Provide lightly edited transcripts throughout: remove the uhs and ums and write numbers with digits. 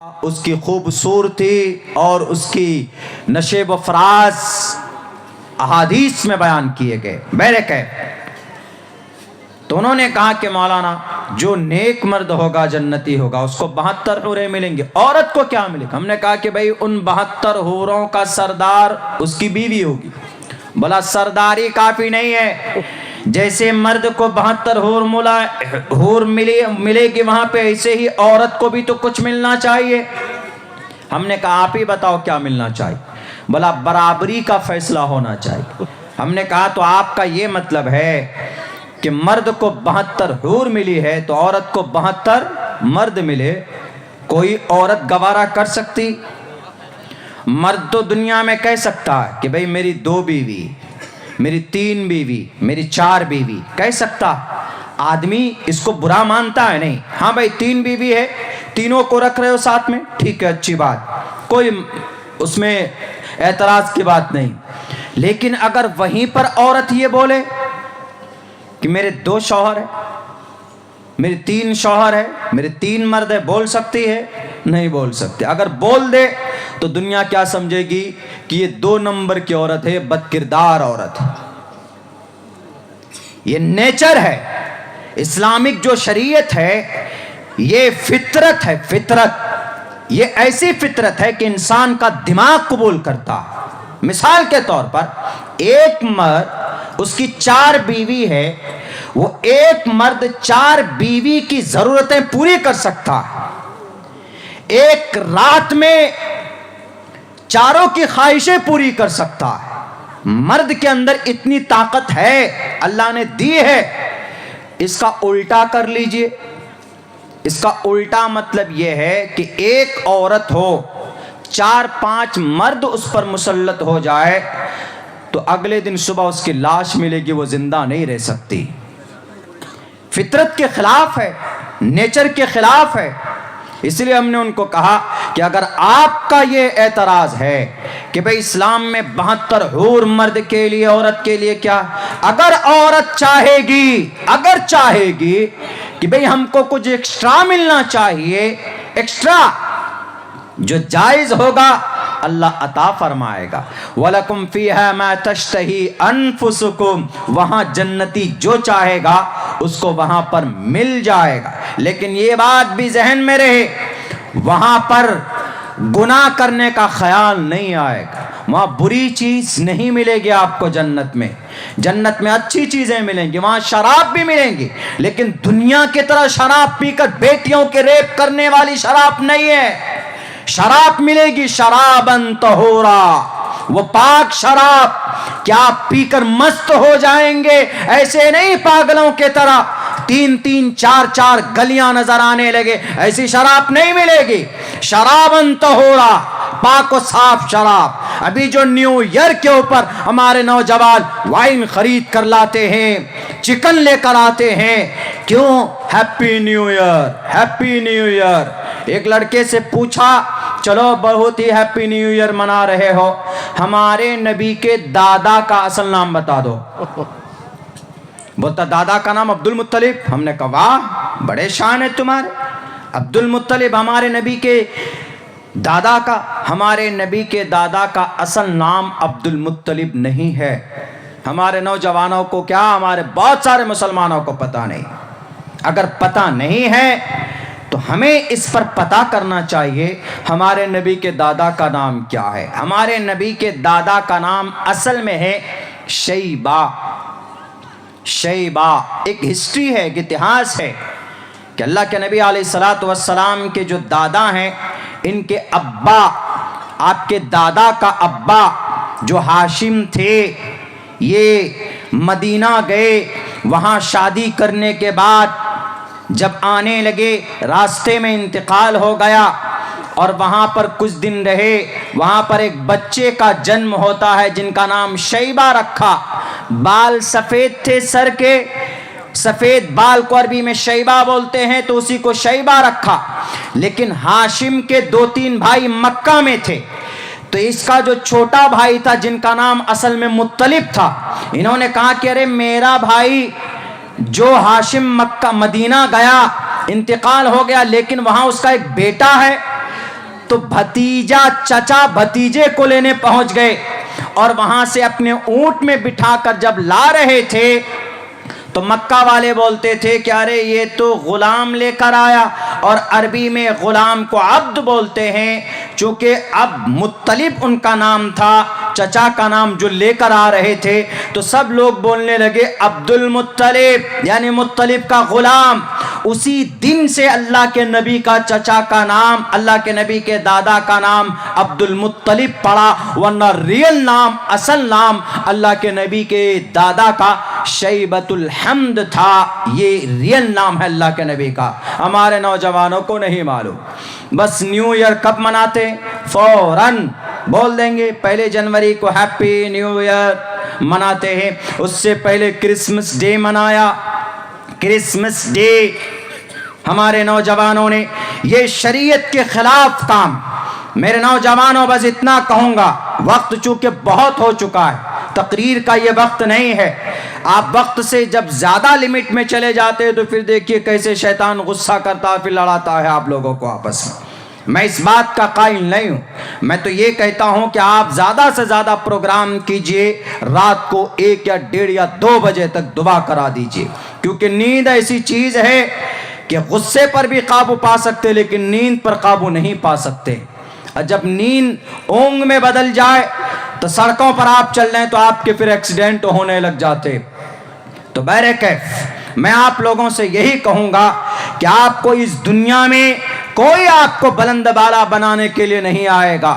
اس کی خوبصورتی اور اس کی نشیب و فراز احادیث میں بیان کیے گئے بہرکیف۔ تو انہوں نے کہا کہ مولانا جو نیک مرد ہوگا جنتی ہوگا، اس کو 72 حوریں ملیں گی، عورت کو کیا ملے گا؟ ہم نے کہا کہ بھئی ان 72 حوروں کا سردار اس کی بیوی ہوگی۔ بولا سرداری کافی نہیں ہے، جیسے مرد کو 72 حور ملے گی وہاں پہ، ایسے ہی عورت کو بھی تو کچھ ملنا چاہیے۔ ہم نے کہا آپ ہی بتاؤ کیا ملنا چاہیے؟ بولا برابری کا فیصلہ ہونا چاہیے۔ ہم نے کہا تو آپ کا یہ مطلب ہے کہ مرد کو 72 حور ملی ہے تو عورت کو 72 مرد ملے، کوئی عورت گوارا کر سکتی؟ مرد تو دنیا میں کہہ سکتا ہے کہ بھئی میری 2 بیوی، میری 3 بیوی، میری 4 بیوی کہہ سکتا۔ آدمی اس کو برا مانتا ہے نہیں، ہاں بھئی 3 بیوی ہے، تینوں کو رکھ رہے ہو ساتھ میں، ٹھیک ہے، اچھی بات، کوئی اس میں اعتراض کی بات نہیں۔ لیکن اگر وہیں پر عورت یہ بولے کہ میرے 2 شوہر ہیں، میرے 3 شوہر ہیں، میرے 3 مرد ہیں، بول سکتی ہے؟ نہیں بول سکتے۔ اگر بول دے تو دنیا کیا سمجھے گی کہ یہ 2 نمبر کی عورت ہے، بد کردار عورت ہے۔ یہ نیچر ہے، اسلامک جو شریعت ہے یہ فطرت ہے، فطرت، یہ ایسی فطرت ہے کہ انسان کا دماغ قبول کرتا ہے۔ مثال کے طور پر ایک مرد، اس کی 4 بیوی ہے، وہ ایک مرد 4 بیوی کی ضرورتیں پوری کر سکتا ہے، ایک رات میں 4 کی خواہشیں پوری کر سکتا ہے۔ مرد کے اندر اتنی طاقت ہے، اللہ نے دی ہے۔ اس کا الٹا کر لیجئے، اس کا الٹا مطلب یہ ہے کہ ایک عورت ہو، 4-5 مرد اس پر مسلط ہو جائے تو اگلے دن صبح اس کی لاش ملے گی، وہ زندہ نہیں رہ سکتی۔ فطرت کے خلاف ہے، نیچر کے خلاف ہے۔ اس لیے ہم نے ان کو کہا کہ اگر آپ کا یہ اعتراض ہے کہ بھئی اسلام میں 72 حور مرد کے لیے، عورت کے لیے کیا، اگر عورت چاہے گی، اگر چاہے گی کہ بھئی ہم کو کچھ ایکسٹرا ملنا چاہیے، ایکسٹرا جو جائز ہوگا اللہ عطا فرمائے گا۔ وَلَكُمْ فِيهَا مَا تَشْتَهِي أَنفُسُكُمْ، وہاں جنتی جو چاہے گا اس کو وہاں پر مل جائے گا۔ لیکن یہ بات بھی ذہن میں رہے، وہاں پر گناہ کرنے کا خیال نہیں آئے گا، وہاں بری چیز نہیں ملے گی آپ کو جنت میں۔ جنت میں اچھی چیزیں ملیں گی، وہاں شراب بھی ملیں گی، لیکن دنیا کی طرح شراب پی کر بیٹیوں کے ریپ کرنے والی شراب نہیں ہے۔ شراب ملے گی شراباً طہورا، وہ پاک شراب، کیا آپ پی کر مست ہو جائیں گے؟ ایسے نہیں پاگلوں کے طرح 3-3 4-4 گلیاں نظر آنے لگے، ایسی شراب نہیں ملے گی۔ شراباً طہورا، پاک و صاف شراب۔ ابھی جو نیو ایئر کے اوپر ہمارے نوجوان وائن خرید کر لاتے ہیں، چکن لے کر آتے ہیں، کیوں؟ Happy new year, happy new year. ایک لڑکے سے پوچھا، چلو بہت ہی ہیپی نیو ایئر منا رہے ہو، ہمارے نبی کے دادا کا اصل نام بتا دو۔ بولتا دادا کا نام عبد المطلب۔ ہم نے کہا واہ، بڑے شان ہے تمہارے، عبد المطلب ہمارے نبی کے دادا کا۔ ہمارے نبی کے دادا کا اصل نام عبد المطلب نہیں ہے۔ ہمارے نوجوانوں کو کیا، ہمارے بہت سارے مسلمانوں کو پتہ نہیں۔ اگر پتہ نہیں ہے تو ہمیں اس پر پتہ کرنا چاہیے ہمارے نبی کے دادا کا نام کیا ہے۔ ہمارے نبی کے دادا کا نام اصل میں ہے شیبہ۔ شیبہ ایک ہسٹری ہے، ایک اتہاس ہے کہ اللہ کے نبی علیہ السلام کے جو دادا ہیں، ان کے ابا، آپ کے دادا کا ابا جو ہاشم تھے، یہ مدینہ گئے، وہاں شادی کرنے کے بعد جب آنے لگے راستے میں انتقال ہو گیا اور وہاں پر کچھ دن رہے، وہاں پر ایک بچے کا جنم ہوتا ہے جن کا نام شیبہ رکھا۔ بال سفید تھے سر کے، سفید بال کو عربی میں شیبہ بولتے ہیں، تو اسی کو شیبہ رکھا۔ لیکن ہاشم کے 2-3 بھائی مکہ میں تھے، تو اس کا جو چھوٹا بھائی تھا جن کا نام اصل میں مطلب تھا، انہوں نے کہا کہ ارے میرا بھائی جو ہاشم مکہ مدینہ گیا، انتقال ہو گیا، لیکن وہاں اس کا ایک بیٹا ہے، تو بھتیجا چچا بھتیجے کو لینے پہنچ گئے اور وہاں سے اپنے اونٹ میں بٹھا کر جب لا رہے تھے تو مکہ والے بولتے تھے کہ ارے یہ تو غلام لے کر آیا، اور عربی میں غلام کو عبد بولتے ہیں، چونکہ اب مطلب ان کا نام تھا، چچا کا نام جو لے کر آ رہے تھے، تو سب لوگ بولنے لگے عبد المطلب، یعنی مطلب کا غلام۔ اسی دن سے اللہ کے نبی کا چچا کا نام، اللہ کے نبی کے دادا کا نام عبد المطلب پڑا، ورنہ ریل نام، اصل نام اللہ کے نبی کے دادا کا شیبۃ الحمد تھا۔ یہ ریل نام ہے اللہ کے نبی کا، ہمارے نوجوانوں کو نہیں معلوم۔ بس نیو ایئر کب مناتے؟ فوراً بول دیں گے 1 جنوری کو ہیپی نیو ایئر مناتے ہیں۔ اس سے پہلے کرسمس ڈے منایا، کرسمس ڈے ہمارے نوجوانوں نے، یہ شریعت کے خلاف کام۔ میرے نوجوانوں بس اتنا کہوں گا، وقت چونکہ بہت ہو چکا ہے، تقریر کا یہ وقت نہیں ہے۔ آپ وقت سے جب زیادہ لمٹ میں چلے جاتے ہیں تو پھر دیکھیے کیسے شیطان غصہ کرتا ہے، پھر لڑاتا ہے آپ لوگوں کو آپس میں۔ میں اس بات کا قائل نہیں ہوں، میں تو یہ کہتا ہوں کہ آپ زیادہ سے زیادہ پروگرام کیجئے، رات کو 1 یا 1:30 یا 2 بجے تک دعا کرا دیجئے، کیونکہ نیند ایسی چیز ہے کہ غصے پر بھی قابو پا سکتے لیکن نیند پر قابو نہیں پا سکتے۔ اور جب نیند اونگ میں بدل جائے تو سڑکوں پر آپ چل رہے ہیں تو آپ کے پھر ایکسیڈنٹ ہونے لگ جاتے۔ تو بہرکیف میں آپ لوگوں سے یہی کہوں گا کہ آپ کو اس دنیا میں کوئی آپ کو بلند بالا بنانے کے لیے نہیں آئے گا،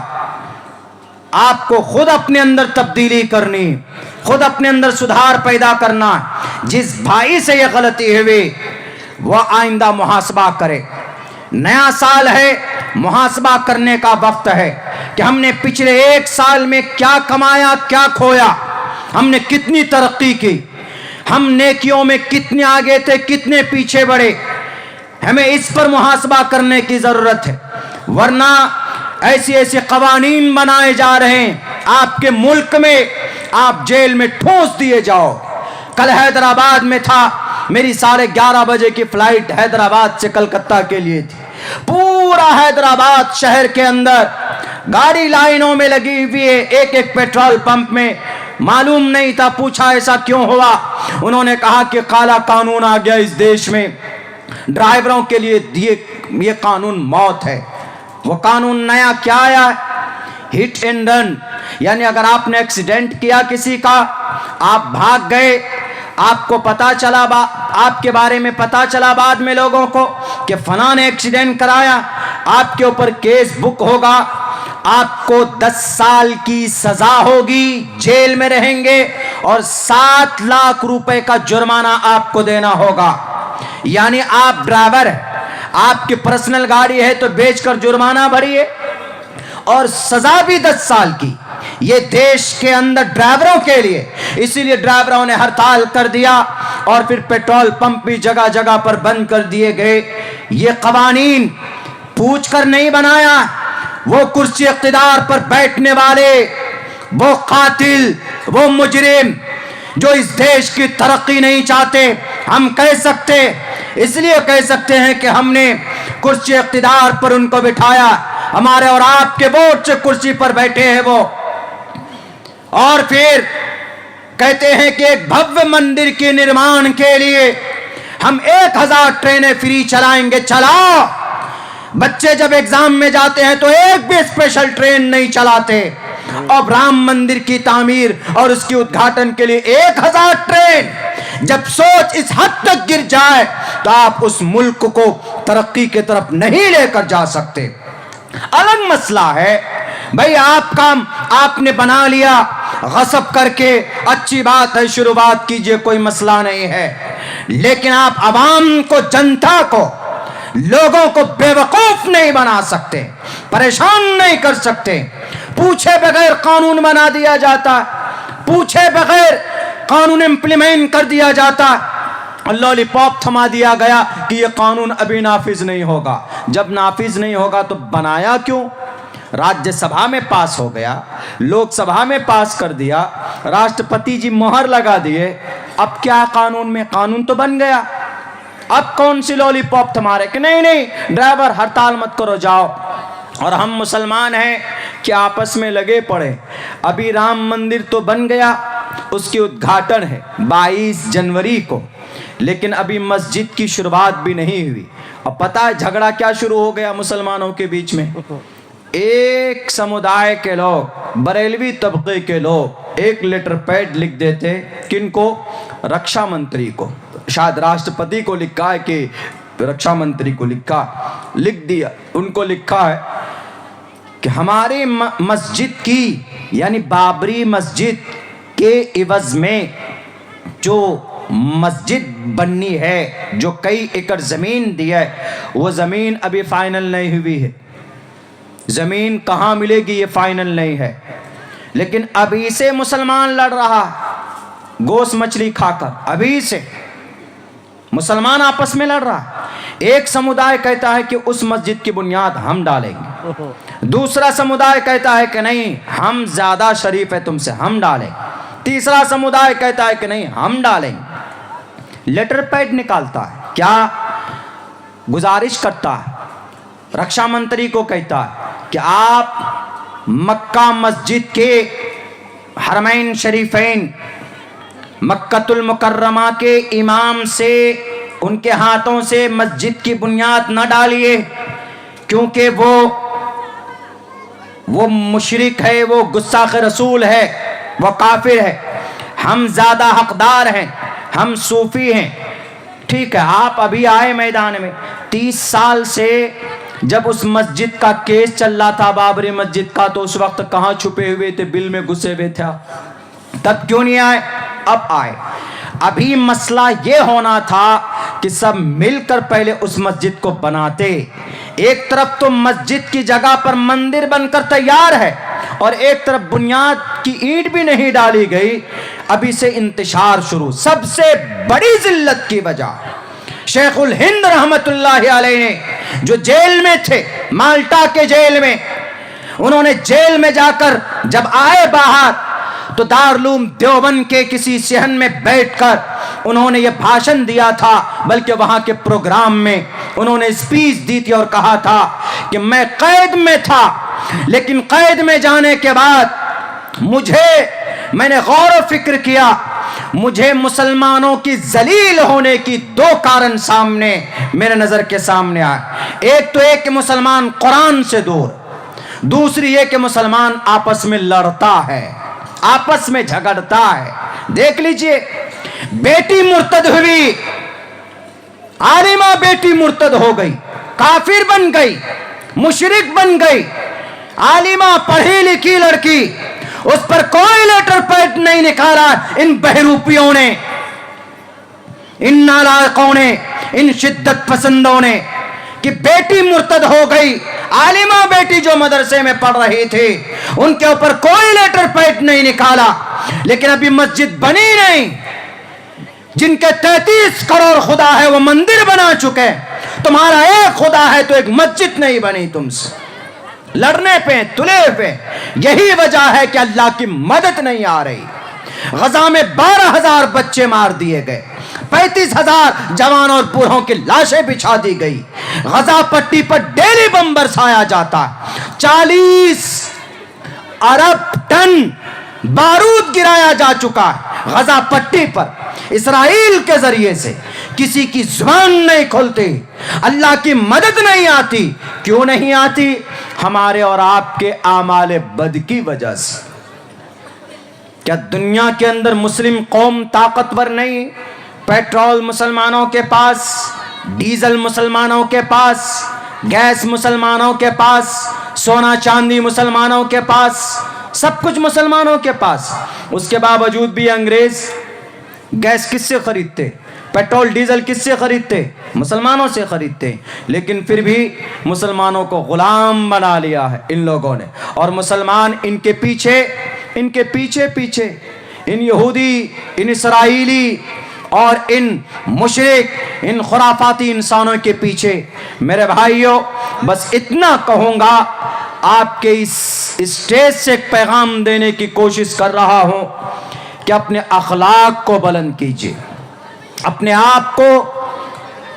آپ کو خود اپنے اندر تبدیلی کرنی، خود اپنے اندر سدھار پیدا کرنا۔ جس بھائی سے یہ غلطی ہوئی وہ آئندہ محاسبہ کرے۔ نیا سال ہے، محاسبہ کرنے کا وقت ہے کہ ہم نے پچھلے 1 سال میں کیا کمایا، کیا کھویا، ہم نے کتنی ترقی کی، ہم نیکیوں میں کتنے آگے تھے، کتنے پیچھے بڑھے۔ ہمیں اس پر محاسبہ کرنے کی ضرورت ہے، ورنہ ایسی ایسے قوانین بنائے جا رہے ہیں آپ کے ملک میں، آپ جیل میں ٹھونس دیے جاؤ۔ کل حیدرآباد میں تھا، میری 11:30 بجے کی فلائٹ حیدرآباد سے کلکتہ کے لیے تھی۔ پورا حیدرآباد شہر کے اندر گاڑی لائنوں میں لگی ہوئی ہے، ایک پیٹرول پمپ میں۔ معلوم نہیں تھا، پوچھا ایسا کیوں ہوا، انہوں نے کہا کہ کالا قانون آ گیا اس دیش میں، ڈرائیوروں کے لیے یہ قانون موت ہے۔ وہ قانون نیا کیا آیا؟ ہٹ اینڈ رن، یعنی اگر آپ نے ایکسیڈنٹ کیا کسی کا، آپ بھاگ گئے، آپ کو پتا چلا، آپ کے بارے میں پتا چلا بعد میں لوگوں کو کہ فلاں نے ایکسیڈنٹ کرایا، آپ کے اوپر کیس بک ہوگا، آپ کو 10 سال کی سزا ہوگی، جیل میں رہیں گے، اور 7 لاکھ روپے کا جرمانہ آپ کو دینا ہوگا۔ یعنی آپ ڈرائیور ہیں، آپ کی پرسنل گاڑی ہے تو بیچ کر جرمانہ بھریے، اور سزا بھی 10 سال کی۔ یہ دیش کے اندر ڈرائیوروں کے لیے، اسی لیے ڈرائیوروں نے ہڑتال کر دیا، اور پھر پیٹرول پمپ بھی جگہ جگہ پر بند کر دیے گئے۔ یہ قوانین پوچھ کر نہیں بنایا، وہ کرسی اقتدار پر بیٹھنے والے، وہ قاتل، وہ مجرم جو اس دیش کی ترقی نہیں چاہتے، ہم کہہ سکتے، اس لیے کہہ سکتے ہیں کہ ہم نے کرسی اقتدار پر ان کو بٹھایا، ہمارے اور آپ کے ووٹ سے کرسی پر بیٹھے ہیں وہ۔ اور پھر کہتے ہیں کہ ایک بھویہ مندر کے نرمان کے لیے ہم 1000 ٹرینیں فری چلائیں گے۔ چلاؤ، بچے جب ایگزام میں جاتے ہیں تو ایک بھی اسپیشل ٹرین نہیں چلاتے، اب رام مندر کی تعمیر اور اس کی ادگھاٹن کے لیے 1000 ٹرین۔ جب سوچ اس حد تک گر جائے تو آپ اس ملک کو ترقی کی طرف نہیں لے کر جا سکتے۔ الگ مسئلہ ہے بھئی، آپ نے بنا لیا غصب کر کے، اچھی بات ہے، شروعات کیجئے، کوئی مسئلہ نہیں ہے، لیکن آپ عوام کو، جنتا کو، لوگوں کو بیوقوف نہیں بنا سکتے، پریشان نہیں کر سکتے۔ پوچھے بغیر قانون بنا دیا جاتا، پوچھے بغیر قانون امپلیمنٹ کر دیا جاتا، لالی پاپ تھما دیا گیا کہ یہ قانون ابھی نافذ نہیں ہوگا۔ جب نافذ نہیں ہوگا تو بنایا کیوں؟ راجیہ سبھا میں پاس ہو گیا، لوک سبھا میں پاس کر دیا، راشٹرپتی جی مہر لگا دیے، اب کیا قانون میں؟ قانون تو بن گیا، اب کون سی لالی پاپ تمہارے کہ نہیں ڈرائیور ہڑتال مت کرو، جاؤ۔ اور ہم مسلمان ہیں کہ آپس میں لگے پڑے. ابھی رام مندر تو بن گیا, اس کی ادگھاٹن ہے 22 جنوری کو, لیکن ابھی مسجد کی شروعات بھی نہیں ہوئی. اور پتہ ہے جھگڑا کیا شروع ہو گیا مسلمانوں کے بیچ میں؟ ایک سمودائے کے لوگ, بریلوی طبقے کے لوگ ایک لیٹر پیڈ لکھ دیتے. کن کو؟ رکشا منتری کو. شاید راشٹرپتی کو لکھا ہے کہ رکشا منتری کو لکھ دیا. ان کو لکھا ہے کہ ہماری مسجد کی, یعنی بابری مسجد کے عوض میں جو مسجد بننی ہے, جو کئی ایکڑ زمین دی ہے, وہ زمین ابھی فائنل نہیں ہوئی ہے. زمین کہاں ملے گی یہ فائنل نہیں ہے, لیکن ابھی سے مسلمان لڑ رہا گوشت مچھلی کھا کر. ابھی سے مسلمان آپس میں لڑ رہا. ایک سمودائے کہتا ہے کہ اس مسجد کی بنیاد ہم ڈالیں گے, دوسرا سمودائے کہتا ہے کہ نہیں ہم زیادہ شریف ہے تم سے, ہم ڈالیں. تیسرا سمودائے کہتا ہے کہ نہیں ہم ڈالیں. لیٹر پیڈ نکالتا ہے, کیا گزارش کرتا ہے, رکشا منتری کو کہتا ہے کہ آپ مکہ مسجد کے حرمین شریفین, مکۃ المکرمہ کے امام سے, ان کے ہاتھوں سے مسجد کی بنیاد نہ ڈالیے, کیونکہ وہ مشرک ہے, وہ گستاخ رسول ہے, وہ کافر ہے. ہم زیادہ حقدار ہیں, ہم صوفی ہیں. ٹھیک ہے, آپ ابھی آئے میدان میں. 30 سال سے جب اس مسجد کا کیس چل رہا تھا, بابری مسجد کا, تو اس وقت کہاں چھپے ہوئے تھے, بل میں گھسے ہوئے تھے, تب کیوں نہیں آئے؟ اب آئے. ابھی مسئلہ یہ ہونا تھا کہ سب مل کر پہلے اس مسجد کو بناتے. ایک طرف تو مسجد کی جگہ پر مندر بن کر تیار ہے, اور ایک طرف بنیاد کی اینٹ بھی نہیں ڈالی گئی. ابھی سے انتشار شروع. سب سے بڑی ذلت کی وجہ شیخ الہند رحمت اللہ علیہ نے, جو جیل میں تھے, مالٹا کے جیل میں, انہوں نے جیل میں جا کر جب آئے باہر تو دارالعلوم دیوبند کے کسی صحن میں بیٹھ کر انہوں نے یہ بھاشن دیا تھا, بلکہ وہاں کے پروگرام میں انہوں نے اسپیچ دی تھی اور کہا تھا کہ میں قید میں تھا, لیکن قید میں جانے کے بعد میں نے غور و فکر کیا, مجھے مسلمانوں کی ذلیل ہونے کی 2 کارن سامنے میرے نظر کے سامنے آئے. ایک تو ایک کہ مسلمان قرآن سے دور, دوسری یہ کہ مسلمان آپس میں لڑتا ہے, آپس میں جھگڑتا ہے. دیکھ لیجئے, بیٹی مرتد ہوئی, عالمہ بیٹی مرتد ہو گئی, کافر بن گئی, مشرک بن گئی. عالمہ پڑھی لکھی لڑکی, اس پر کوئی لیٹر پیڈ نہیں نکالا ان بہروپیوں نے, ان نالائقوں نے, ان شدت پسندوں نے, کہ بیٹی مرتد ہو گئی. عالمہ بیٹی جو مدرسے میں پڑھ رہی تھی, ان کے اوپر کوئی لیٹر پیڈ نہیں نکالا. لیکن ابھی مسجد بنی نہیں. جن کے 33 کروڑ خدا ہے وہ مندر بنا چکے, تمہارا ایک خدا ہے تو ایک مسجد نہیں بنی. تم سے لڑنے پہ, تلے پہ. یہی وجہ ہے کہ اللہ کی مدد نہیں آ رہی. غزہ میں 12,000 بچے مار دیے گئے, 35,000 جوانوں اور بوڑھوں کی لاشیں بچھا دی گئی. غزہ پٹی پر ڈیلی بم برسایا جاتا, 40 ارب ٹن بارود گرایا جا چکا ہے غزہ پٹی پر. اسرائیل کے ذریعے سے کسی کی زبان نہیں کھلتی, اللہ کی مدد نہیں آتی. کیوں نہیں آتی؟ ہمارے اور آپ کے اعمال بد کی وجہ سے. کیا دنیا کے اندر مسلم قوم طاقتور نہیں؟ پیٹرول مسلمانوں کے پاس, ڈیزل مسلمانوں کے پاس, گیس مسلمانوں کے پاس, سونا چاندی مسلمانوں کے پاس, سب کچھ مسلمانوں کے پاس. اس کے باوجود بھی انگریز گیس کس سے خریدتے, پیٹرول ڈیزل کس سے خریدتے؟ مسلمانوں سے خریدتے. لیکن پھر بھی مسلمانوں کو غلام بنا لیا ہے ان لوگوں نے, اور مسلمان ان کے پیچھے ان یہودی, ان اسرائیلی اور ان مشرک, ان خرافاتی انسانوں کے پیچھے. میرے بھائیوں, بس اتنا کہوں گا, آپ کے اس اسٹیج سے ایک پیغام دینے کی کوشش کر رہا ہوں کہ اپنے اخلاق کو بلند کیجیے, اپنے آپ کو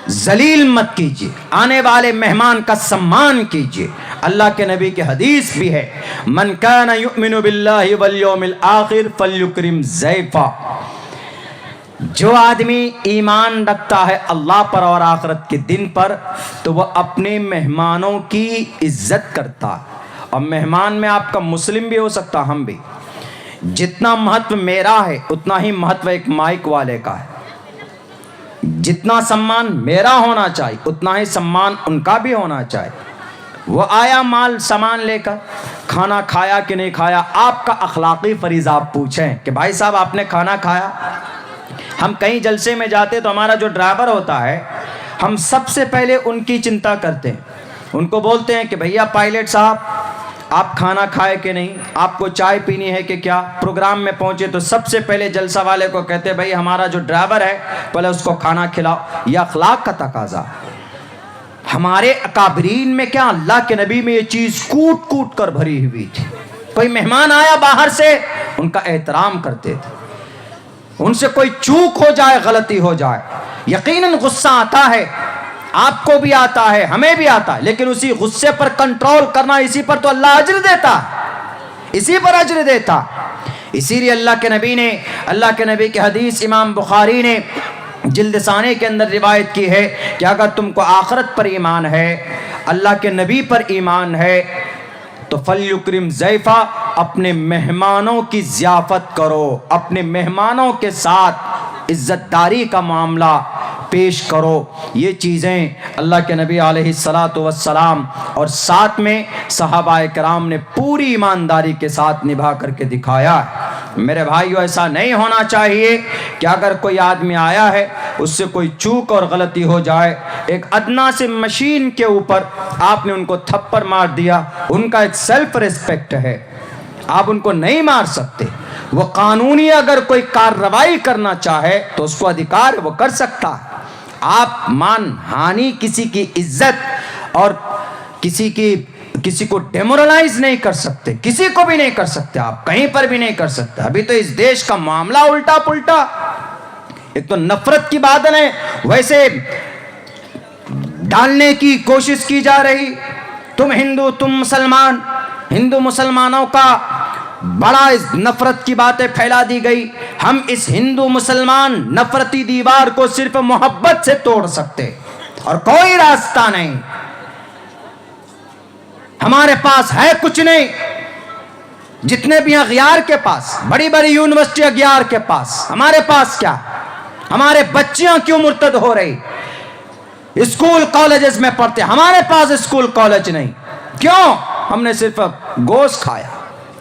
ذلیل مت کیجیے, آنے والے مہمان کا سمان کیجیے, اللہ کے نبی کی حدیث بھی ہے، من کان یؤمن باللہ والیوم الآخر فلیکرم ضیفہ، جو آدمی ایمان رکھتا ہے اللہ پر اور آخرت کے دن پر تو وہ اپنے مہمانوں کی عزت کرتا ہے۔ اور مہمان میں آپ کا مسلم بھی ہو سکتا، ہم بھی، جتنا مہتو میرا ہے اتنا ہی مہتو ایک مائک والے کا ہے، جتنا سمان میرا ہونا چاہیے اتنا ہی سمان ان کا بھی ہونا چاہیے۔ وہ آیا مال سامان لے کر، کھانا کھایا کہ نہیں کھایا، آپ کا اخلاقی فریضہ آپ پوچھیں کہ بھائی صاحب آپ نے کھانا کھایا۔ ہم کہیں جلسے میں جاتے تو ہمارا جو ڈرائیور ہوتا ہے ہم سب سے پہلے ان کی چنتا کرتے ہیں، ان کو بولتے ہیں کہ بھیا پائلٹ صاحب آپ کھانا کھائے کہ نہیں، آپ کو چائے پینی ہے کہ کیا۔ پروگرام میں پہنچے تو سب سے پہلے جلسہ والے کو کہتے ہیں بھائی ہمارا جو ڈرائیور ہے پہلے اس کو کھانا کھلاؤ۔ یہ اخلاق کا تقاضا۔ ہمارے اکابرین میں کیا اللہ کے نبی میں یہ چیز کوٹ کوٹ کر بھری ہوئی تھی۔ کوئی مہمان آیا باہر سے ان کا احترام کرتے تھے، ان سے کوئی چوک ہو جائے غلطی ہو جائے یقیناً غصہ آتا ہے، آپ کو بھی آتا ہے ہمیں بھی آتا ہے، لیکن اسی غصے پر کنٹرول کرنا، اسی پر تو اللہ اجر دیتا، اسی پر اجر دیتا۔ اسی لیے اللہ کے نبی کی حدیث امام بخاری نے جلد ثانی کے اندر روایت کی ہے کہ اگر تم کو آخرت پر ایمان ہے، اللہ کے نبی پر ایمان ہے تو فلیکرم ضیفہ، اپنے مہمانوں کی ضیافت کرو، اپنے مہمانوں کے ساتھ عزت داری کا معاملہ پیش کرو۔ یہ چیزیں اللہ کے نبی علیہ الصلاۃ والسلام اور ساتھ میں صحابہ کرام نے پوری ایمانداری کے ساتھ نبھا کر کے دکھایا ہے۔ میرے بھائیو ایسا نہیں ہونا چاہیے کہ اگر کوئی آدمی آیا ہے اس سے کوئی چوک اور غلطی ہو جائے، ایک ادنا سے مشین کے اوپر آپ نے ان کو تھپڑ مار دیا، ان کا ایک سیلف ریسپیکٹ ہے، آپ ان کو نہیں مار سکتے۔ وہ قانونی اگر کوئی کارروائی کرنا چاہے تو اس کو ادھیکار وہ کر سکتا ہے۔ آپ مان ہانی کسی کی عزت اور کسی کو ڈیمورلائز نہیں کر سکتے، کسی کو بھی نہیں کر سکتے، آپ کہیں پر بھی نہیں کر سکتے۔ ابھی تو اس دیش کا معاملہ الٹا پلٹا، ایک تو نفرت کی بادل ہے ویسے ڈالنے کی کوشش کی جا رہی، تم ہندو تم مسلمان، ہندو مسلمانوں کا بڑا اس نفرت کی باتیں پھیلا دی گئی۔ ہم اس ہندو مسلمان نفرتی دیوار کو صرف محبت سے توڑ سکتے اور کوئی راستہ نہیں۔ ہمارے پاس ہے کچھ نہیں، جتنے بھی اغیار کے پاس، بڑی بڑی یونیورسٹی اغیار کے پاس، ہمارے پاس کیا؟ ہمارے بچیاں کیوں مرتد ہو رہی؟ اسکول کالجز میں پڑھتے، ہمارے پاس اسکول کالج نہیں، کیوں؟ ہم نے صرف گوشت کھایا،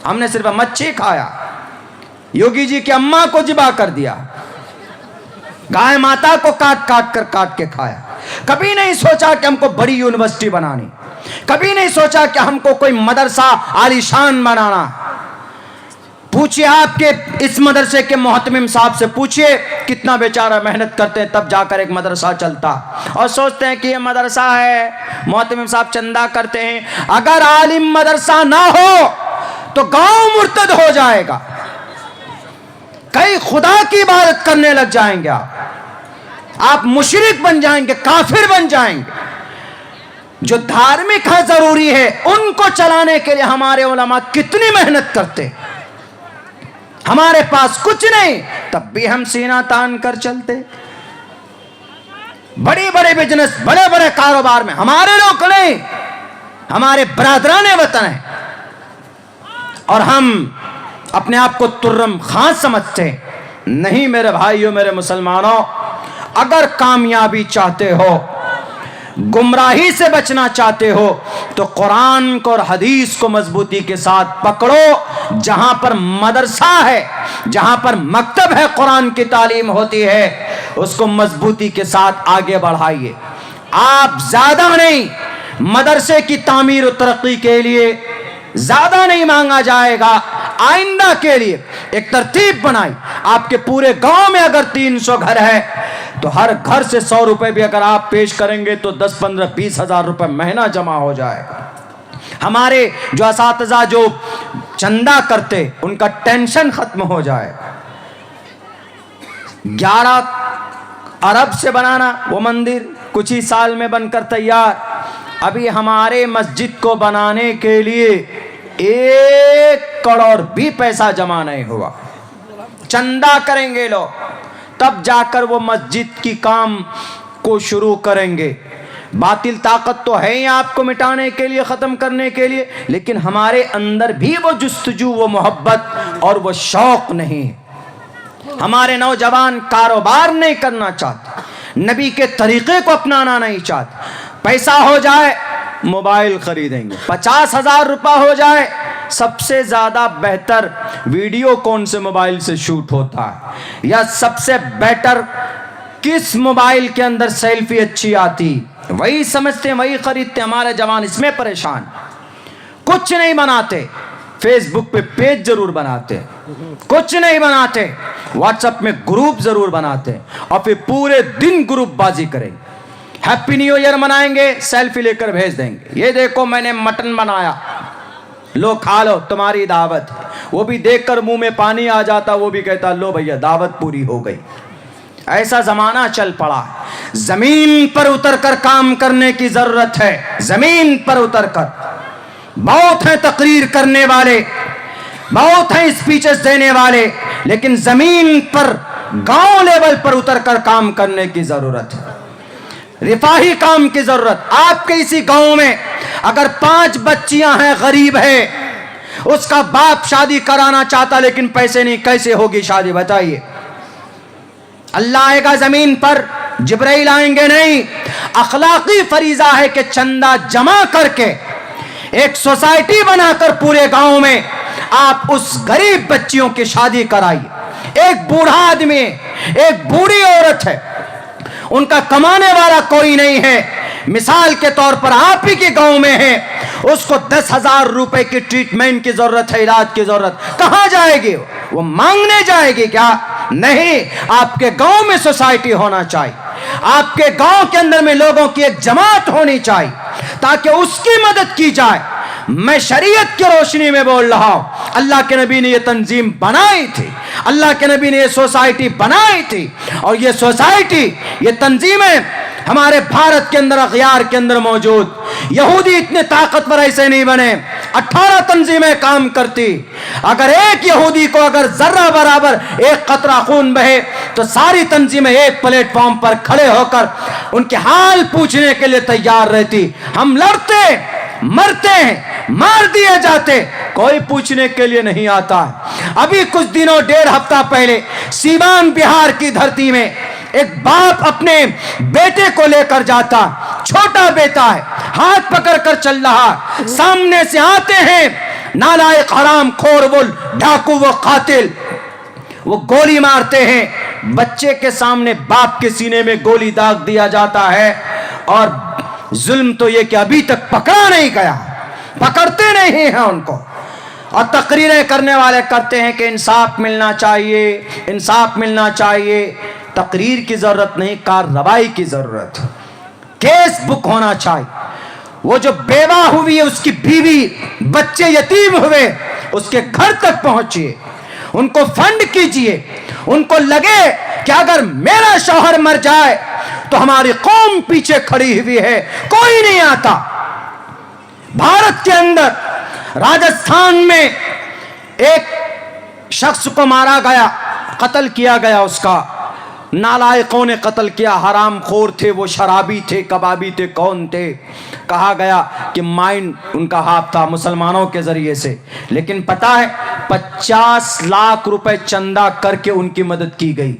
ہم نے صرف مچھی کھایا، یوگی جی کی اماں کو ذبح کر دیا، گائے ماتا کو کاٹ کے کھایا۔ کبھی نہیں سوچا کہ ہم کو بڑی یونیورسٹی بنانی، کبھی نہیں سوچا کہ ہم کو کوئی مدرسہ عالی شان بنانا۔ پوچھئے آپ کے اس مدرسے کے محتمم صاحب سے، پوچھئے کتنا بیچارہ محنت کرتے ہیں تب جا کر ایک مدرسہ چلتا، اور سوچتے ہیں کہ یہ مدرسہ ہے، محتمم صاحب چندہ کرتے ہیں۔ اگر عالم مدرسہ نہ ہو تو گاؤں مرتد ہو جائے گا، کئی خدا کی عبادت کرنے لگ جائیں گے، آپ مشرک بن جائیں گے، کافر بن جائیں گے۔ جو دھارمک ہے ضروری ہے ان کو چلانے کے لیے ہمارے علماء کتنی محنت کرتے، ہمارے پاس کچھ نہیں تب بھی ہم سینہ تان کر چلتے۔ بڑے بڑے بزنس، بڑے بڑے کاروبار میں ہمارے لوگ نہیں، ہمارے برادران وطن ہیں، اور ہم اپنے آپ کو ترم خان سمجھتے ہیں۔ نہیں میرے بھائیوں، میرے مسلمانوں، اگر کامیابی چاہتے ہو، گمراہی سے بچنا چاہتے ہو تو قرآن کو اور حدیث کو مضبوطی کے ساتھ پکڑو۔ جہاں پر مدرسہ ہے، جہاں پر مکتب ہے، قرآن کی تعلیم ہوتی ہے، اس کو مضبوطی کے ساتھ آگے بڑھائیے۔ آپ زیادہ نہیں، مدرسے کی تعمیر و ترقی کے لیے زیادہ نہیں مانگا جائے گا، آئندہ کے لیے ایک ترتیب بنائی۔ آپ کے پورے گاؤں میں اگر 300 گھر ہے تو ہر گھر سے 100 روپے بھی اگر آپ پیش کریں گے تو 10, 15, 20 ہزار روپے مہینہ جمع ہو جائے گا۔ ہمارے جو اساتذہ جو چندہ کرتے ان کا ٹینشن ختم ہو جائے گا۔ 11 ارب سے بنانا وہ مندر کچھ ہی سال میں بن کر تیار، ابھی ہمارے مسجد کو بنانے کے لیے 1 کروڑ بھی پیسہ جمع نہیں ہوا. چندہ کریں گے لوگ تب جا کر وہ مسجد کی کام کو شروع کریں گے. باطل طاقت تو ہے ہی آپ کو مٹانے کے لیے, ختم کرنے کے لیے, لیکن ہمارے اندر بھی وہ جستجو, وہ محبت اور وہ شوق نہیں. ہمارے نوجوان کاروبار نہیں کرنا چاہتے, نبی کے طریقے کو اپنانا نہیں چاہتے. پیسہ ہو جائے موبائل خریدیں گے, 50,000 روپے ہو جائے. سب سے زیادہ بہتر ویڈیو کون سے موبائل سے شوٹ ہوتا ہے, یا سب سے بیٹر کس موبائل کے اندر سیلفی اچھی آتی, وہی سمجھتے ہیں, وہی خریدتے. ہمارے جوان اس میں پریشان, کچھ نہیں بناتے. فیس بک پہ پیج ضرور بناتے, کچھ نہیں بناتے. واٹس ایپ میں گروپ ضرور بناتے, اور پھر پورے دن گروپ بازی کریں. ہیپی نیو ایئر منائیں گے, سیلفی لے کر بھیج دیں گے, یہ دیکھو میں نے مٹن بنایا, لو کھا لو, تمہاری دعوت. وہ بھی دیکھ کر منہ میں پانی آ جاتا, وہ بھی کہتا لو بھیا دعوت پوری ہو گئی. ایسا زمانہ چل پڑا. زمین پر اتر کر کام کرنے کی ضرورت ہے, زمین پر اتر کر. بہت ہیں تقریر کرنے والے, بہت ہیں اسپیچز دینے والے, لیکن زمین پر گاؤں لیول پر اتر کر کام کرنے کی ضرورت ہے, رفاہی کام کی ضرورت. آپ کے اسی گاؤں میں اگر 5 بچیاں ہیں, غریب ہے, اس کا باپ شادی کرانا چاہتا لیکن پیسے نہیں, کیسے ہوگی شادی بتائیے؟ اللہ آئے گا زمین پر, جبرائیل آئیں گے نہیں. اخلاقی فریضہ ہے کہ چندہ جمع کر کے ایک سوسائٹی بنا کر پورے گاؤں میں آپ اس غریب بچیوں کی شادی کرائیے. ایک بوڑھا آدمی, ایک بوڑھی عورت ہے, ان کا کمانے والا کوئی نہیں ہے, مثال کے طور پر آپ ہی کے گاؤں میں ہے, اس کو 10,000 روپے کی ٹریٹمنٹ کی ضرورت ہے, علاج کی ضرورت. کہاں جائے گی وہ؟ مانگنے جائے گی کیا؟ نہیں. آپ کے گاؤں میں سوسائٹی ہونا چاہیے, آپ کے گاؤں کے اندر میں لوگوں کی ایک جماعت ہونی چاہیے تاکہ اس کی مدد کی جائے. میں شریعت کی روشنی میں بول رہا ہوں. اللہ کے نبی نے یہ تنظیم بنائی تھی, اللہ کے نبی نے یہ سوسائٹی بنائی تھی, اور یہ سوسائٹی, یہ تنظیمیں ہمارے بھارت کے اندر, اغیار کے اندر موجود. یہودی اتنے طاقتور ایسے نہیں بنے, 18 تنظیمیں کام کرتی. اگر ایک یہودی کو اگر ذرہ برابر ایک قطرہ خون بہے تو ساری تنظیمیں ایک پلیٹ فارم پر کھڑے ہو کر ان کے حال پوچھنے کے لیے تیار رہتی. ہم لڑتے, مرتے ہیں, مار دیے جاتے, کوئی پوچھنے کے لیے نہیں آتا. ابھی کچھ دنوں, 1.5 ہفتہ پہلے سیوان بہار کی دھرتی میں ایک باپ اپنے بیٹے کو لے کر جاتا, چھوٹا بیٹا ہے, ہاتھ پکڑ کر چل رہا, سامنے سے آتے ہیں نالائق, حرام خور, وہ ڈاکو, وہ قاتل, وہ گولی مارتے ہیں. بچے کے سامنے باپ کے سینے میں گولی داغ دیا جاتا ہے, اور ظلم تو یہ کہ ابھی تک پکڑا نہیں گیا, پکڑتے نہیں ہیں ان کو. اور تقریریں کرنے والے کرتے ہیں کہ انصاف ملنا چاہیے, انصاف ملنا چاہیے. تقریر کی ضرورت نہیں, کارروائی کی ضرورت. کیس بک ہونا چاہیے. وہ جو بیوہ ہوئی ہے, اس کی بیوی, بچے یتیم ہوئے, اس کے گھر تک پہنچیے, ان کو فنڈ کیجئے. ان کو لگے کہ اگر میرا شوہر مر جائے تو ہماری قوم پیچھے کھڑی ہوئی ہے, کوئی نہیں آتا. بھارت کے اندر راجستھان میں ایک شخص کو مارا گیا, قتل کیا گیا, اس کا نالائقوں نے قتل کیا. حرام خور تھے وہ, شرابی تھے, کبابی تھے, کون تھے. کہا گیا کہ مائنڈ ان کا ہاتھ تھا مسلمانوں کے ذریعے سے, لیکن پتا ہے 50 لاکھ روپے چندہ کر کے ان کی مدد کی گئی.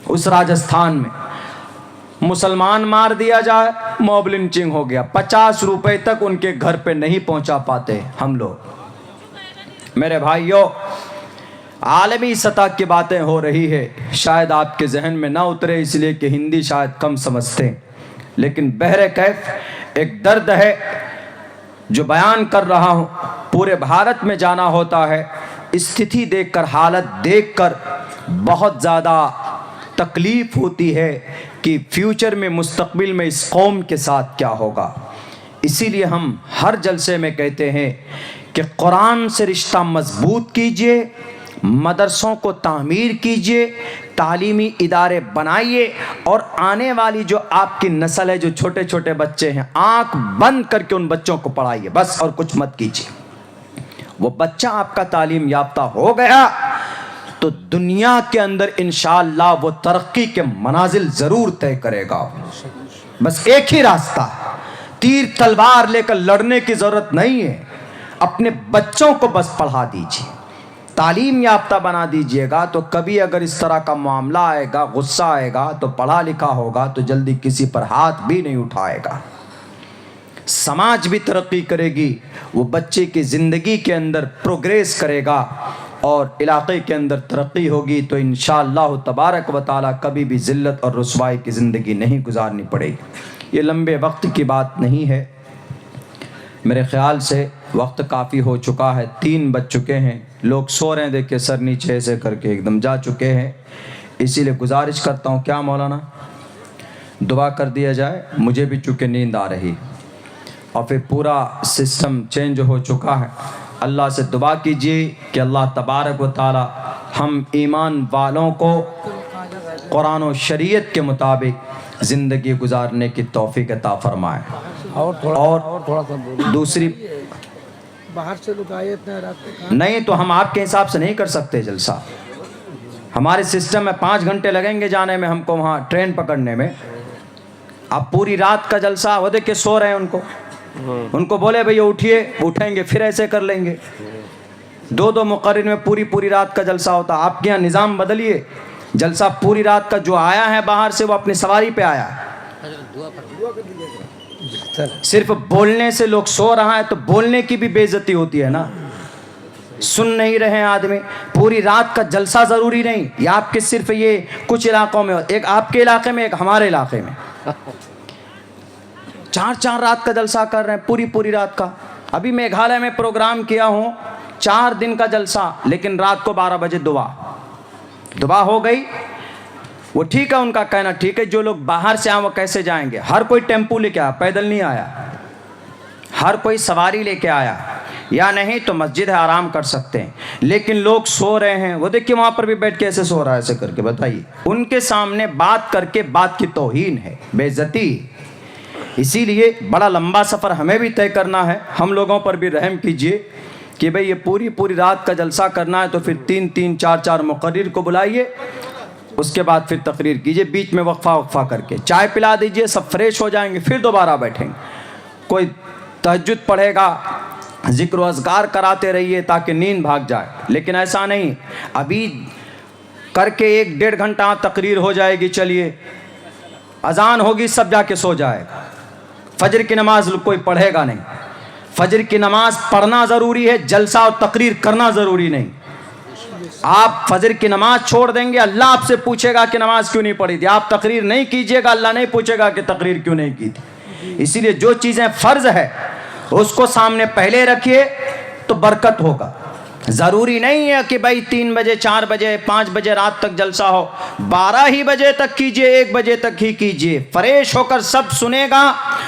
اس راجستھان میں مسلمان مار دیا جائے, موب لنچنگ ہو گیا. 50 روپے تک ان کے گھر پہ نہیں پہنچا پاتے ہم لوگ. میرے بھائیوں, عالمی سطح کی باتیں ہو رہی ہے, شاید آپ کے ذہن میں نہ اترے اس لیے کہ ہندی شاید کم سمجھتے ہیں, لیکن بہرکیف ایک درد ہے جو بیان کر رہا ہوں. پورے بھارت میں جانا ہوتا ہے, استھتی دیکھ کر, حالت دیکھ کر بہت زیادہ تکلیف ہوتی ہے کہ فیوچر میں, مستقبل میں اس قوم کے ساتھ کیا ہوگا. اسی لیے ہم ہر جلسے میں کہتے ہیں کہ قرآن سے رشتہ مضبوط کیجئے, مدرسوں کو تعمیر کیجئے، تعلیمی ادارے بنائیے، اور آنے والی جو آپ کی نسل ہے، جو چھوٹے چھوٹے بچے ہیں، آنکھ بند کر کے ان بچوں کو پڑھائیے، بس اور کچھ مت کیجیے۔ وہ بچہ آپ کا تعلیم یافتہ ہو گیا تو دنیا کے اندر انشاءاللہ وہ ترقی کے منازل ضرور طے کرے گا۔ بس ایک ہی راستہ ہے، تیر تلوار لے کر لڑنے کی ضرورت نہیں ہے، اپنے بچوں کو بس پڑھا دیجیے، تعلیم یافتہ بنا دیجیے گا، تو کبھی اگر اس طرح کا معاملہ آئے گا، غصہ آئے گا، تو پڑھا لکھا ہوگا تو جلدی کسی پر ہاتھ بھی نہیں اٹھائے گا۔ سماج بھی ترقی کرے گی، وہ بچے کی زندگی کے اندر پروگریس کرے گا، اور علاقے کے اندر ترقی ہوگی، تو انشاءاللہ تبارک و تعالی کبھی بھی ذلت اور رسوائی کی زندگی نہیں گزارنی پڑے گی۔ یہ لمبے وقت کی بات نہیں ہے، میرے خیال سے وقت کافی ہو چکا ہے، 3 بج چکے ہیں، لوگ سو رہے ہیں، دیکھ کے سر نیچے ایسے کر کے ایک دم جا چکے ہیں۔ اسی لیے گزارش کرتا ہوں، کیا مولانا دعا کر دیا جائے، مجھے بھی چونکہ نیند آ رہی اور پھر پورا سسٹم چینج ہو چکا ہے۔ اللہ سے دعا کیجیے کہ اللہ تبارک و تعالی ہم ایمان والوں کو قرآن و شریعت کے مطابق زندگی گزارنے کی توفیق عطا فرمائے۔ اور دوسری باہر سے لوگ آئے اتنے رات میں، نہیں تو ہم آپ کے حساب سے نہیں کر سکتے جلسہ، ہمارے سسٹم میں 5 گھنٹے لگیں گے جانے میں، ہم کو وہاں ٹرین پکڑنے میں۔ اب پوری رات کا جلسہ، وہ دیکھ کے سو رہے ہیں، ان کو بولے بھئی اٹھیے، اٹھیں گے پھر ایسے کر لیں گے۔ 2 مقرر میں پوری رات کا جلسہ ہوتا۔ آپ کے یہاں نظام بدلیے، جلسہ پوری رات کا، جو آیا ہے باہر سے وہ اپنی سواری پہ آیا ہے، صرف بولنے سے لوگ سو رہا ہے تو بولنے کی بھی بے عزتی ہوتی ہے نا، سن نہیں رہے ہیں آدمی۔ پوری رات کا جلسہ ضروری نہیں، یہ آپ کے صرف یہ کچھ علاقوں میں، ایک آپ کے علاقے میں، ایک ہمارے علاقے میں 4 رات کا جلسہ کر رہے ہیں، پوری رات کا۔ ابھی میگھالیہ میں پروگرام کیا ہوں، 4 دن کا جلسہ، لیکن رات کو 12 بجے دعا ہو گئی۔ وہ ٹھیک ہے، ان کا کہنا ٹھیک ہے، جو لوگ باہر سے آئیں وہ کیسے جائیں گے؟ ہر کوئی ٹیمپو لے کے آیا، پیدل نہیں آیا، ہر کوئی سواری لے کے آیا، یا نہیں تو مسجد ہے، آرام کر سکتے ہیں، لیکن لوگ سو رہے ہیں۔ وہ دیکھیے وہاں پر بھی بیٹھ کے ایسے سو رہا ہے، ایسے کر کے، بتائیے، ان کے سامنے بات کر کے بات کی توہین ہے، بے عزتی۔ اسی لیے بڑا لمبا سفر ہمیں بھی طے کرنا ہے، ہم لوگوں پر بھی رحم کیجئے کہ بھئی یہ پوری رات کا جلسہ کرنا ہے، تو پھر 3 4 مقرر کو بلائیے، اس کے بعد پھر تقریر کیجئے، بیچ میں وقفہ کر کے چائے پلا دیجئے، سب فریش ہو جائیں گے، پھر دوبارہ بیٹھیں گے۔ کوئی تہجد پڑھے گا، ذکر و اذکار کراتے رہیے تاکہ نیند بھاگ جائے، لیکن ایسا نہیں ابھی کر کے 1 1.5 گھنٹہ تقریر ہو جائے گی، چلیے اذان ہوگی سب جا کے سو جائے گا، فجر کی نماز کوئی پڑھے گا نہیں۔ فجر کی نماز پڑھنا ضروری ہے، جلسہ اور تقریر کرنا ضروری نہیں۔ آپ فجر کی نماز چھوڑ دیں گے، اللہ آپ سے پوچھے گا کہ نماز کیوں نہیں پڑھی تھی، آپ تقریر نہیں کیجئے گا، اللہ نہیں پوچھے گا کہ تقریر کیوں نہیں کی تھی۔ اسی لیے جو چیزیں فرض ہے اس کو سامنے پہلے رکھیے تو برکت ہوگا۔ ضروری نہیں ہے کہ بھائی 3 بجے 4 بجے 5 بجے رات تک جلسہ ہو، 12 ہی بجے تک کیجئے، 1 بجے تک ہی کیجئے، فریش ہو کر سب سنے گا،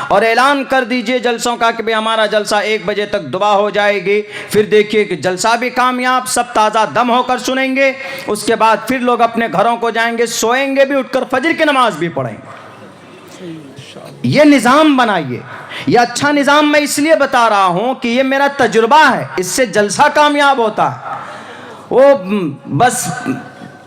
اور اعلان کر دیجئے جلسوں کا کہ بھئی ہمارا جلسہ 1 بجے تک دعا ہو جائے گی، پھر دیکھیے کہ جلسہ بھی کامیاب، سب تازہ دم ہو کر سنیں گے، اس کے بعد پھر لوگ اپنے گھروں کو جائیں گے، سوئیں گے بھی، اٹھ کر فجر کی نماز بھی پڑھیں گے۔ یہ نظام بنائیے۔ یہ اچھا نظام میں اس لیے بتا رہا ہوں کہ یہ میرا تجربہ ہے، اس سے جلسہ کامیاب ہوتا ہے۔ وہ بس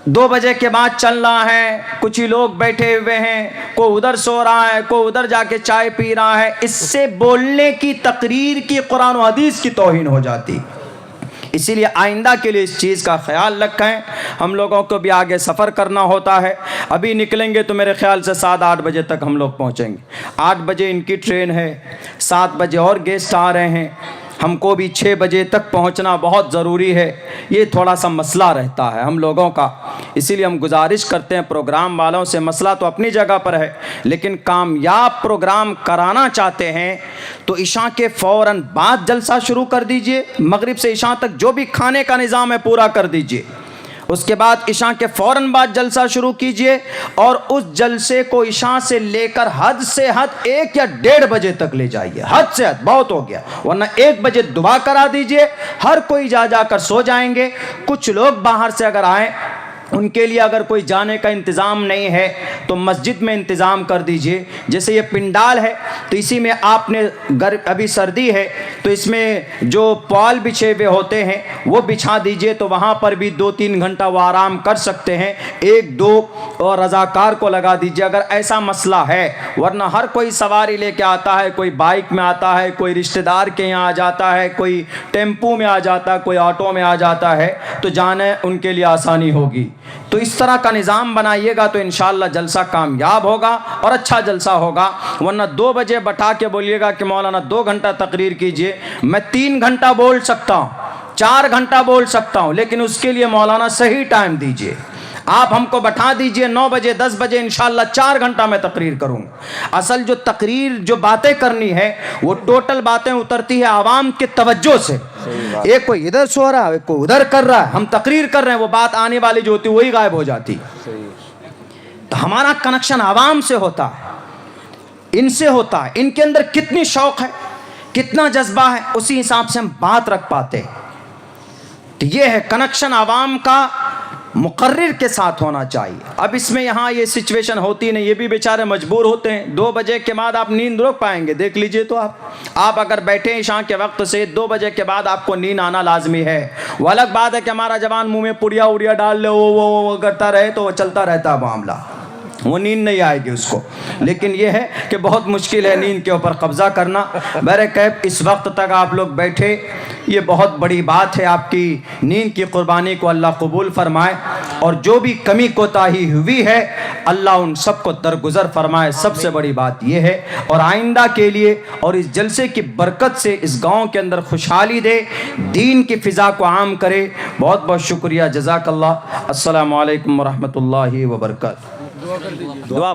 2 بجے کے بعد چل رہا ہے، کچھ ہی لوگ بیٹھے ہوئے ہیں، کوئی ادھر سو رہا ہے، کوئی ادھر جا کے چائے پی رہا ہے، اس سے بولنے کی، تقریر کی، قرآن و حدیث کی توہین ہو جاتی۔ اسی لیے آئندہ کے لیے اس چیز کا خیال رکھیں۔ ہم لوگوں کو بھی آگے سفر کرنا ہوتا ہے، ابھی نکلیں گے تو میرے خیال سے 7 8 بجے تک ہم لوگ پہنچیں گے۔ 8 بجے ان کی ٹرین ہے، 7 بجے اور گیسٹ آ رہے ہیں، ہم کو بھی 6 بجے تک پہنچنا بہت ضروری ہے۔ یہ تھوڑا سا مسئلہ رہتا ہے ہم لوگوں کا، اسی لیے ہم گزارش کرتے ہیں پروگرام والوں سے، مسئلہ تو اپنی جگہ پر ہے، لیکن کامیاب پروگرام کرانا چاہتے ہیں تو عشاء کے فوراً بعد جلسہ شروع کر دیجئے، مغرب سے عشاء تک جو بھی کھانے کا نظام ہے پورا کر دیجئے، اس کے بعد عشاء کے فوراً بعد جلسہ شروع کیجئے اور اس جلسے کو عشاء سے لے کر حد سے حد 1 یا 1:30 بجے تک لے جائیے. حد سے حد بہت ہو گیا, ورنہ 1 بجے دعا کرا دیجئے. ہر کوئی جا کر سو جائیں گے. کچھ لوگ باہر سے اگر آئیں, ان کے لیے اگر کوئی جانے کا انتظام نہیں ہے تو مسجد میں انتظام کر دیجئے. جیسے یہ پنڈال ہے تو اسی میں آپ نے ابھی سردی ہے تو اس میں جو پال بچھے ہوئے ہوتے ہیں وہ بچھا دیجئے, تو وہاں پر بھی 2-3 گھنٹہ وہ آرام کر سکتے ہیں. 1-2 اور رضاکار کو لگا دیجئے اگر ایسا مسئلہ ہے. ورنہ ہر کوئی سواری لے کے آتا ہے, کوئی بائک میں آتا ہے, کوئی رشتہ دار کے یہاں آ جاتا ہے, کوئی ٹیمپو میں آ جاتا ہے, کوئی آٹو میں آ جاتا ہے, تو جانے ان کے لیے آسانی ہوگی. تو اس طرح کا نظام بنائیے گا تو انشاءاللہ جلسہ کامیاب ہوگا اور اچھا جلسہ ہوگا. ورنہ 2 بجے بٹھا کے بولیے گا کہ مولانا 2 گھنٹہ تقریر کیجئے. میں 3 گھنٹہ بول سکتا ہوں, 4 گھنٹہ بول سکتا ہوں, لیکن اس کے لیے مولانا صحیح ٹائم دیجئے. آپ ہم کو بٹھا دیجئے 9 بجے 10 بجے, انشاءاللہ 4 گھنٹہ میں تقریر کروں. اصل جو تقریر جو باتیں کرنی ہے وہ ٹوٹل باتیں اترتی ہے عوام کے توجہ سے. ایک کوئی ادھر سو رہا ہے, ایک کوئی ادھر کر رہا ہے, ہم تقریر کر رہے ہیں, وہ بات آنے والی جو ہوتی ہے وہی غائب ہو جاتی. تو ہمارا کنیکشن عوام سے ہوتا ہے, ان سے ہوتا ہے. ان کے اندر کتنی شوق ہے, کتنا جذبہ ہے, اسی حساب سے ہم بات رکھ پاتے. تو یہ ہے کنیکشن عوام کا مقرر کے ساتھ ہونا چاہیے. اب اس میں یہاں یہ سچویشن ہوتی نہیں, یہ بھی بیچارے مجبور ہوتے ہیں. 2 بجے کے بعد آپ نیند روک پائیں گے؟ دیکھ لیجئے تو آپ اگر بیٹھے عشاء کے وقت سے 2 بجے کے بعد آپ کو نیند آنا لازمی ہے. وہ الگ بات ہے کہ ہمارا جوان منہ میں پڑیا اڑیا ڈال لے, وہ کرتا رہے تو وہ چلتا رہتا ہے معاملہ, وہ نیند نہیں آئے گی اس کو. لیکن یہ ہے کہ بہت مشکل ہے نیند کے اوپر قبضہ کرنا. بہرکیف اس وقت تک آپ لوگ بیٹھے, یہ بہت بڑی بات ہے. آپ کی نیند کی قربانی کو اللہ قبول فرمائے, اور جو بھی کمی کوتاہی ہوئی ہے اللہ ان سب کو درگزر فرمائے. سب سے بڑی بات یہ ہے, اور آئندہ کے لیے اور اس جلسے کی برکت سے اس گاؤں کے اندر خوشحالی دے, دین کی فضا کو عام کرے. بہت بہت شکریہ, جزاک اللہ. السلام علیکم ورحمۃ اللہ وبرکاتہ. دعا